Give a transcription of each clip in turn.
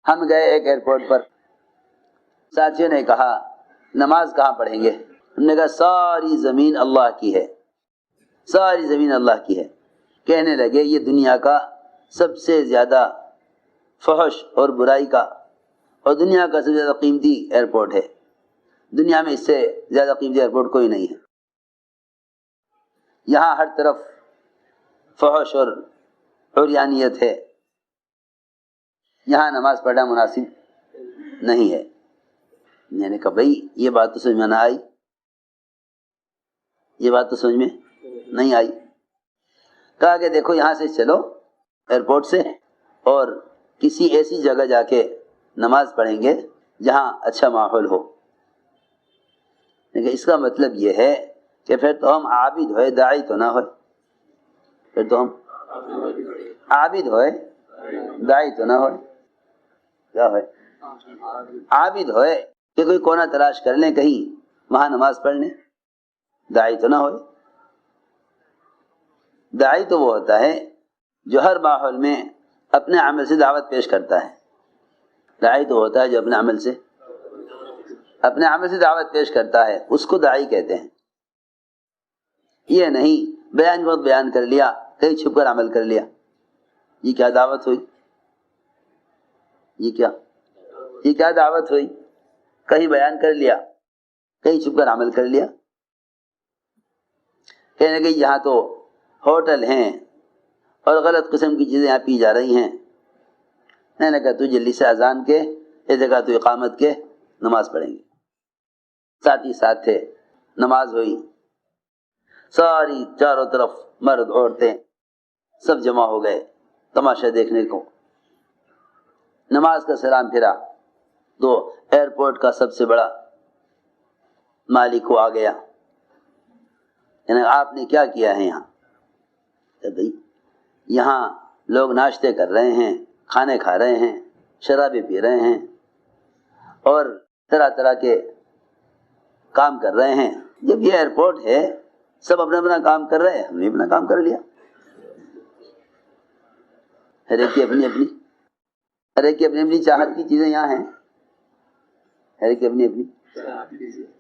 ہم گئے ایک ایئرپورٹ پر، ساتھیوں نے کہا نماز کہاں پڑھیں گے؟ ہم نے کہا ساری زمین اللہ کی ہے، ساری زمین اللہ کی ہے۔ کہنے لگے یہ دنیا کا سب سے زیادہ فحش اور برائی کا اور دنیا کا سب سے زیادہ قیمتی ایئرپورٹ ہے، دنیا میں اس سے زیادہ قیمتی ایئرپورٹ کوئی نہیں ہے۔ یہاں ہر طرف فحش اور عریانیت ہے، یہاں نماز پڑھنا مناسب نہیں ہے۔ میں نے کہا بھائی یہ بات تو سمجھ میں نہ آئی، یہ بات تو سمجھ میں نہیں آئی۔ کہا کہ دیکھو یہاں سے چلو ایئرپورٹ سے اور کسی ایسی جگہ جا کے نماز پڑھیں گے جہاں اچھا ماحول ہو۔ لیکن اس کا مطلب یہ ہے کہ پھر تو ہم عابد ہوئے، داعی تو نہ ہوئے، پھر تو ہم عابد ہوئے، داعی تو نہ ہوئے، کیا ہوئے؟ عابد ہوئے کہ کوئی کونا تلاش کر لیں کہیں وہاں نماز پڑھ لیں، داعی تو نہ ہوئے۔ داعی تو وہ ہوتا ہے جو ہر ماحول میں اپنے عمل سے دعوت پیش کرتا ہے، داعی تو ہوتا ہے جو اپنے عمل سے دعوت پیش کرتا ہے، اس کو داعی کہتے ہیں۔ یہ نہیں بیان وقت بیان کر لیا، کہیں چھپ کر عمل کر لیا، یہ کیا دعوت ہوئی؟ یہ کیا دعوت ہوئی؟ کہیں بیان کر لیا، کہیں چھپ کر عمل کر لیا۔ کہنے کہ یہاں تو ہوٹل ہیں اور غلط قسم کی چیزیں یہاں پی جا رہی ہیں۔ میں نے کہا تو جلدی سے اذان کے، یہ جگہ تو اقامت کے، نماز پڑھیں گے۔ ساتھ ہی ساتھ تھے، نماز ہوئی، ساری چاروں طرف مرد عورتیں سب جمع ہو گئے تماشا دیکھنے کو۔ نماز کا سلام پھرا تو ایئرپورٹ کا سب سے بڑا مالک کو آ گیا، یعنی آپ نے کیا کیا ہے یہاں؟ کہ بھئی یہاں لوگ ناشتے کر رہے ہیں، کھانے کھا رہے ہیں، شرابیں پی رہے ہیں اور طرح طرح کے کام کر رہے ہیں۔ جب یہ ایئرپورٹ ہے سب اپنا اپنا کام کر رہے ہیں، ہم نے اپنا کام کر لیا۔ ہر ایک کی اپنی اپنی چاہت کی چیزیں یہاں ہیں، ہر ایک کی اپنی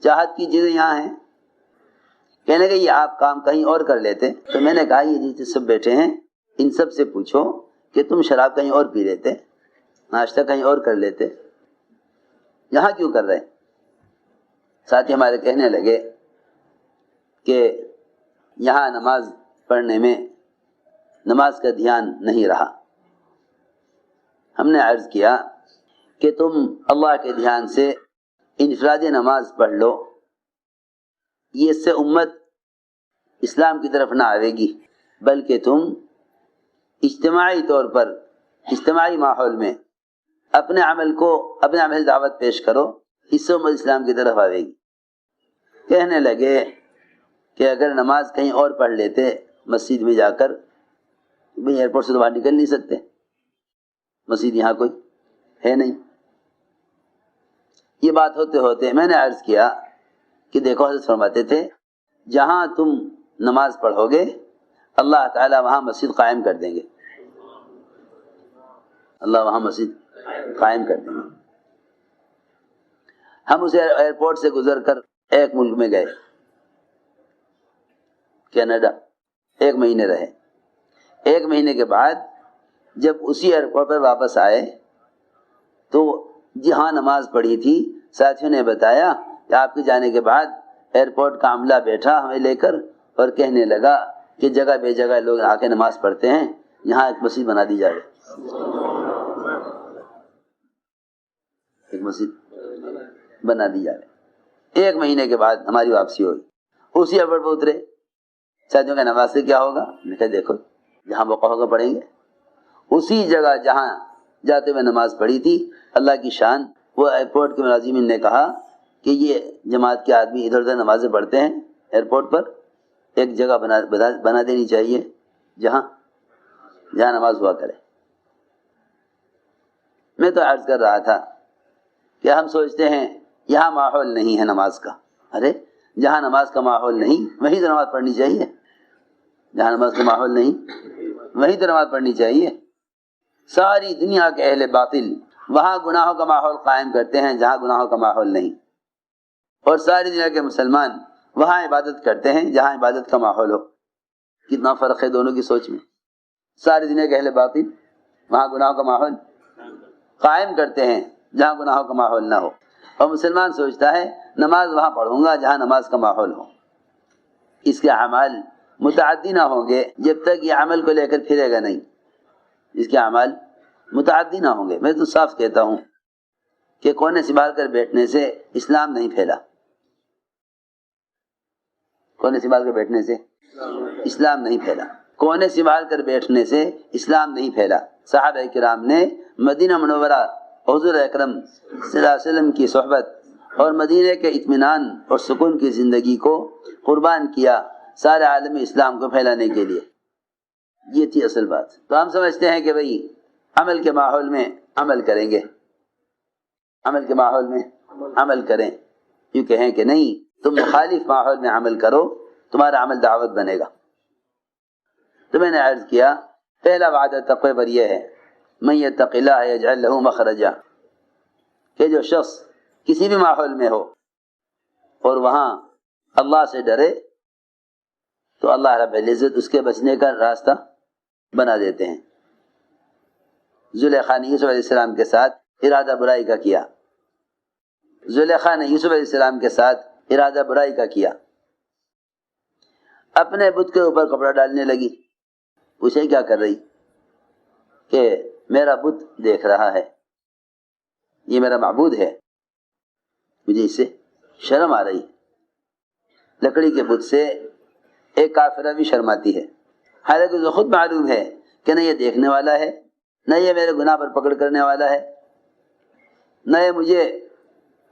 چاہت کی چیزیں یہاں ہیں۔ کہنے کہ یہ آپ کام کہیں اور کر لیتے، تو میں نے کہا یہ جتنے سب بیٹھے ہیں ان سب سے پوچھو کہ تم شراب کہیں اور پی لیتے، ناشتہ کہیں اور کر لیتے، یہاں کیوں کر رہے؟ ساتھی ہمارے کہنے لگے کہ یہاں نماز پڑھنے میں نماز کا دھیان نہیں رہا۔ ہم نے عرض کیا کہ تم اللہ کے دھیان سے انفرادی نماز پڑھ لو، یہ اس سے امت اسلام کی طرف نہ آئے گی، بلکہ تم اجتماعی طور پر اجتماعی ماحول میں اپنے عمل سے دعوت پیش کرو، اس سے امت اسلام کی طرف آئے گی۔ کہنے لگے کہ اگر نماز کہیں اور پڑھ لیتے مسجد میں جا کر، بھئی ایئرپورٹ سے تو باہر نکل نہیں سکتے، مسجد یہاں کوئی ہے نہیں۔ یہ بات ہوتے ہوتے میں نے عرض کیا کہ دیکھو حضرت فرماتے تھے جہاں تم نماز پڑھو گے اللہ تعالیٰ وہاں مسجد قائم کر دیں گے، اللہ وہاں مسجد قائم کر دیں گے۔ ہم اسے ایئرپورٹ سے گزر کر ایک ملک میں گئے، کینیڈا، 1 مہینے رہے۔ 1 مہینے کے بعد جب اسی ایئرپورٹ پر واپس آئے تو جہاں نماز پڑھی تھی ساتھیوں نے بتایا کہ آپ کے جانے کے بعد ایئرپورٹ کا عملہ بیٹھا ہمیں لے کر اور کہنے لگا کہ جگہ بے جگہ لوگ آ کے نماز پڑھتے ہیں، یہاں ایک مسجد بنا دی جائے، ایک مسجد بنا دی جائے۔ 1 مہینے کے بعد ہماری واپسی ہوئی، اسی ایئرپورٹ پر اترے۔ ساتھیوں کا نماز سے کیا ہوگا؟ میں نے کہا دیکھو جہاں موقع ہوگا پڑھیں گے، اسی جگہ جہاں جاتے ہوئے نماز پڑھی تھی۔ اللہ کی شان، وہ ایئرپورٹ کے ملازمین نے کہا کہ یہ جماعت کے آدمی ادھر ادھر نمازیں پڑھتے ہیں ایئرپورٹ پر، ایک جگہ بنا دینی چاہیے جہاں نماز ہوا کرے۔ میں تو عرض کر رہا تھا کہ ہم سوچتے ہیں یہاں ماحول نہیں ہے نماز کا، ارے جہاں نماز کا ماحول نہیں وہیں تو نماز پڑھنی چاہیے، جہاں نماز کا ماحول نہیں وہیں تو نماز پڑھنی چاہیے۔ ساری دنیا کے اہل باطل وہاں گناہوں کا ماحول قائم کرتے ہیں جہاں گناہوں کا ماحول نہیں، اور ساری دنیا کے مسلمان وہاں عبادت کرتے ہیں جہاں عبادت کا ماحول ہو۔ کتنا فرق ہے دونوں کی سوچ میں۔ ساری دنیا کے اہل باطل وہاں گناہوں کا ماحول قائم کرتے ہیں جہاں گناہوں کا ماحول نہ ہو، اور مسلمان سوچتا ہے نماز وہاں پڑھوں گا جہاں نماز کا ماحول ہو۔ اس کے اعمال متعدی نہ ہوں گے جب تک یہ عمل کو لے کر پھرے گا نہیں۔ اس کے اعمال متعدی نہ ہوں گے۔ میں تو صاف کہتا ہوں کہ کونے سنبھال کر بیٹھنے سے اسلام نہیں پھیلا، کونے سنبھال کر بیٹھنے سے اسلام نہیں پھیلا، کونے سنبھال کر بیٹھنے سے اسلام نہیں پھیلا۔ صحابہ کرام نے مدینہ منورہ حضور اکرم صلی اللہ علیہ وسلم کی صحبت اور مدینہ کے اطمینان اور سکون کی زندگی کو قربان کیا سارے عالم اسلام کو پھیلانے کے لیے۔ یہ تھی اصل بات۔ تو ہم سمجھتے ہیں کہ بھئی عمل کے ماحول میں عمل کریں گے، عمل کے ماحول میں عمل کریں، یوں کہیں کہ نہیں تم مخالف ماحول میں عمل کرو، تمہارا عمل دعوت بنے گا۔ تو میں نے عرض کیا پہلا وعدہ تقوی پر یہ ہے من یتق اللہ یجعل لہ مخرجا، کہ جو شخص کسی بھی ماحول میں ہو اور وہاں اللہ سے ڈرے تو اللہ رب العزت اس کے بچنے کا راستہ بنا دیتے ہیں۔ زلیخا نے یوسف علیہ السلام کے ساتھ ارادہ برائی کا کیا، زلیخا نے یوسف علیہ السلام کے ساتھ ارادہ برائی کا کیا، اپنے بت کے اوپر کپڑا ڈالنے لگی۔ پوچھے کیا کر رہی؟ کہ میرا بت دیکھ رہا ہے، یہ میرا معبود ہے، مجھے اس سے شرم آ رہی۔ لکڑی کے بت سے ایک کافرہ بھی شرماتی ہے، حالانکہ اسے خود معلوم ہے کہ نہ یہ دیکھنے والا ہے، نہ یہ میرے گناہ پر پکڑ کرنے والا ہے، نہ یہ مجھے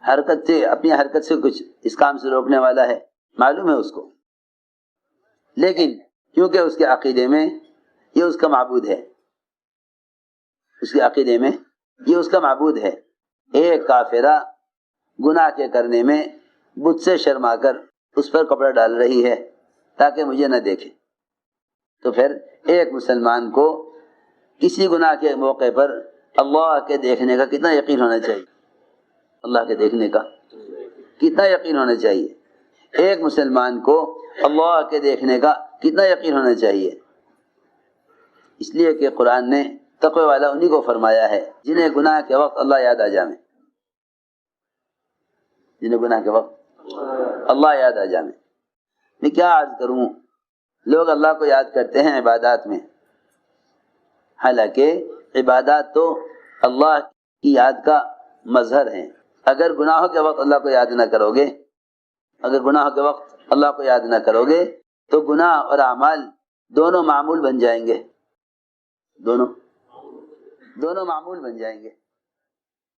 حرکت سے اپنی حرکت سے کچھ اس کام سے روکنے والا ہے، معلوم ہے اس کو، لیکن کیونکہ اس کے عقیدے میں یہ اس کا معبود ہے، اس کے عقیدے میں یہ اس کا معبود ہے، ایک کافرہ گناہ کے کرنے میں بت سے شرما کر اس پر کپڑا ڈال رہی ہے تاکہ مجھے نہ دیکھے۔ تو پھر ایک مسلمان کو کسی گناہ کے موقع پر اللہ کے دیکھنے کا کتنا یقین ہونا چاہیے، اللہ کے دیکھنے کا کتنا یقین ہونا چاہیے، ایک مسلمان کو اللہ کے دیکھنے کا کتنا یقین ہونا چاہیے۔ اس لیے کہ قرآن نے تقوی والا انہی کو فرمایا ہے جنہیں گناہ کے وقت اللہ یاد آ جائے، جنہیں گناہ کے وقت اللہ یاد آ جائے۔ میں کیا عرض کروں، لوگ اللہ کو یاد کرتے ہیں عبادات میں، حالانکہ عبادات تو اللہ کی یاد کا مظہر ہیں۔ اگر گناہوں کے وقت اللہ کو یاد نہ کرو گے، اگر گناہوں کے وقت اللہ کو یاد نہ کرو گے تو گناہ اور اعمال دونوں معمول بن جائیں گے، دونوں معمول بن جائیں گے۔